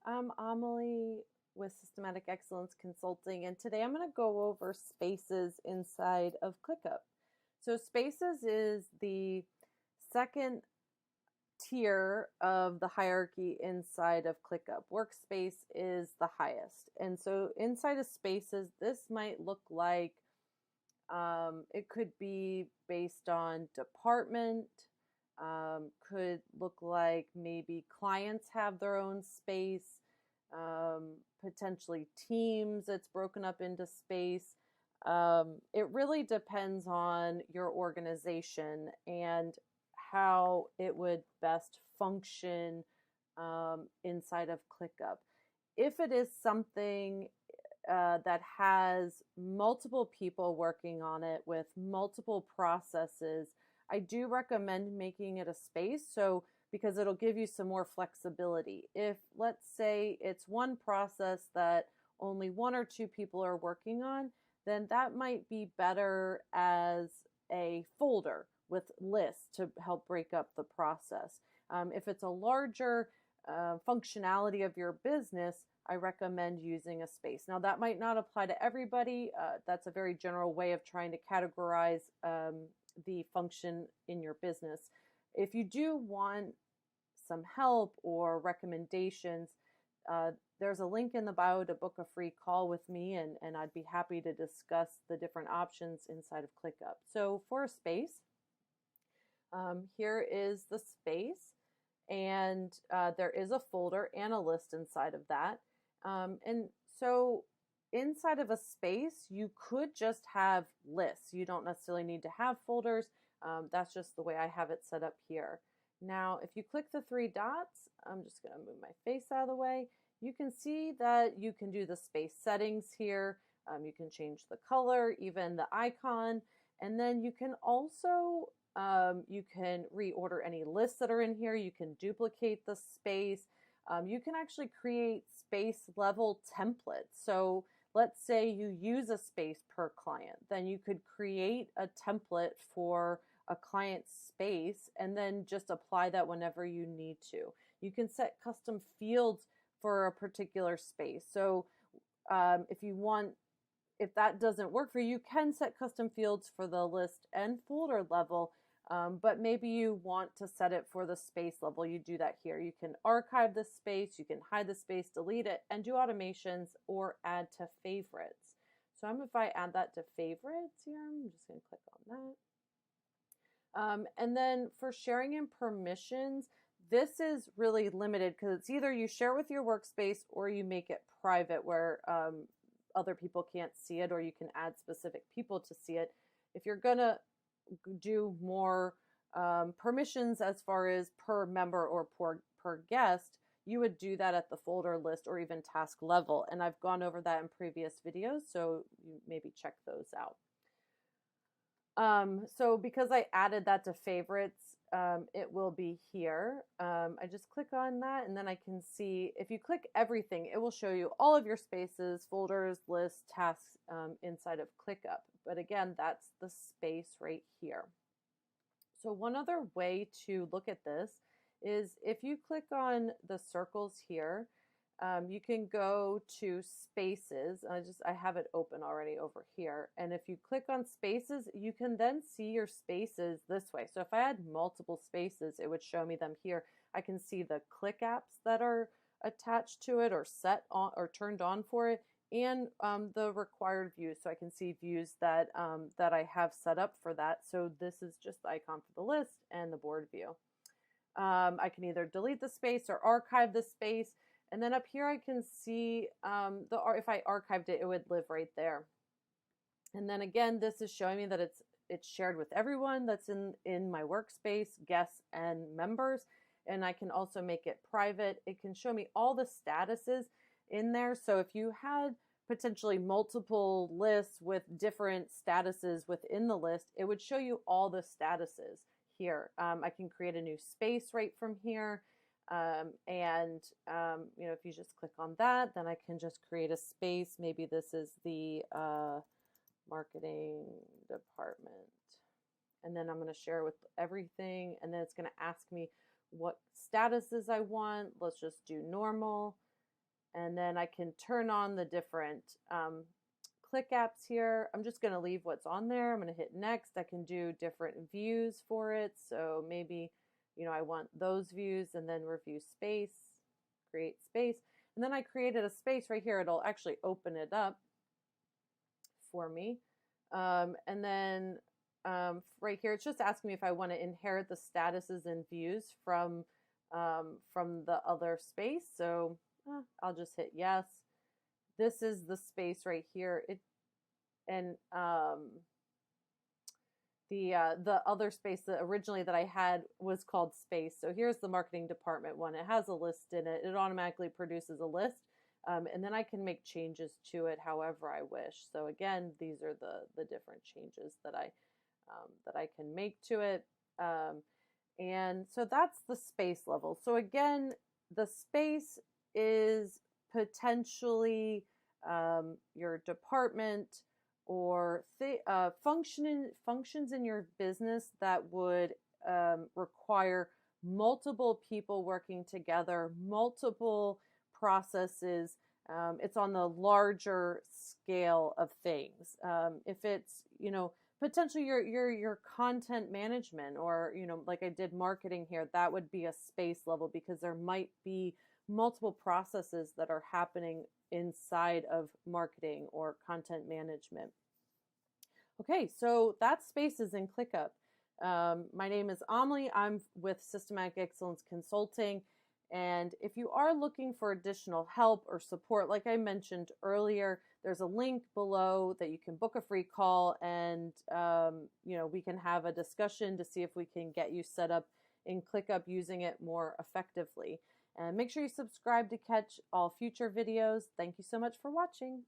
I'm Amalie with Systematic Excellence Consulting, and today I'm going to go over Spaces inside of ClickUp. So Spaces is the second tier of the hierarchy inside of ClickUp. Workspace is the highest. And so inside of Spaces, this might look like it could be based on department, could look like maybe clients have their own space, potentially teams that's broken up into space. It really depends on your organization and how it would best function inside of ClickUp. If it is something that has multiple people working on it with multiple processes, I do recommend making it a space, so because it'll give you some more flexibility. If, let's say, it's one process that only one or two people are working on, then that might be better as a folder with lists to help break up the process. If it's a larger functionality of your business, I recommend using a space. Now, that might not apply to everybody. That's a very general way of trying to categorize the function in your business. If you do want some help or recommendations, there's a link in the bio to book a free call with me, and I'd be happy to discuss the different options inside of ClickUp. So for a space, here is the space, and there is a folder and a list inside of that. And so inside of a space, you could just have lists. You don't necessarily need to have folders. That's just the way I have it set up here. Now, if you click the three dots, I'm just going to move my face out of the way. You can see that you can do the space settings here. You can change the color, even the icon. And then you can also, you can reorder any lists that are in here. You can duplicate the space. You can actually create space level templates. So let's say you use a space per client, then you could create a template for a client's space and then just apply that whenever you need to. You can set custom fields for a particular space. So if that doesn't work for you, you can set custom fields for the list and folder level. But maybe you want to set it for the space level. You do that here. You can archive the space, you can hide the space, delete it, and do automations or add to favorites. So if I add that to favorites here, I'm just going to click on that. And then for sharing and permissions, this is really limited because it's either you share with your workspace or you make it private where other people can't see it, or you can add specific people to see it. If you're going to do more permissions as far as per member or per guest, you would do that at the folder, list, or even task level. And I've gone over that in previous videos, so you maybe check those out. So because I added that to favorites, it will be here. I just click on that, and then I can see, if you click everything, it will show you all of your spaces, folders, lists, tasks inside of ClickUp. But again, that's the space right here. So one other way to look at this is if you click on the circles here, you can go to spaces. I have it open already over here. And if you click on spaces, you can then see your spaces this way. So if I had multiple spaces, it would show me them here. I can see the click apps that are attached to it or set on or turned on for it, and the required views. So I can see views that, that I have set up for that. So this is just the icon for the list and the board view. I can either delete the space or archive the space. And then up here I can see if I archived it, it would live right there. And then again, this is showing me that it's shared with everyone that's in my workspace, guests and members. And I can also make it private. It can show me all the statuses in there. So if you had potentially multiple lists with different statuses within the list, it would show you all the statuses here. I can create a new space right from here. If you just click on that, then I can just create a space. Maybe this is the marketing department. And then I'm going to share with everything. And then it's going to ask me what statuses I want. Let's just do normal. And then I can turn on the different click apps here. I'm just going to leave what's on there. I'm going to hit next. I can do different views for it. So maybe, I want those views, and then review space, create space. And then I created a space right here. It'll actually open it up for me. And then right here, it's just asking me if I want to inherit the statuses and views from the other space. So I'll just hit yes. This is the space right here. The other space that originally that I had was called space. So here's the marketing department one. It has a list in it. It automatically produces a list. And then I can make changes to it however I wish. So again, these are the different changes that I can make to it. And so that's the space level. So again, the space is potentially your department or functions in your business that would require multiple people working together, multiple processes. It's on the larger scale of things. If it's, potentially your content management, or, like I did marketing here, that would be a space level because there might be multiple processes that are happening inside of marketing or content management. Okay, so that's spaces in ClickUp. My name is Amalie. I'm with Systematic Excellence Consulting. And if you are looking for additional help or support, like I mentioned earlier, there's a link below that you can book a free call, and we can have a discussion to see if we can get you set up in ClickUp using it more effectively. And make sure you subscribe to catch all future videos. Thank you so much for watching.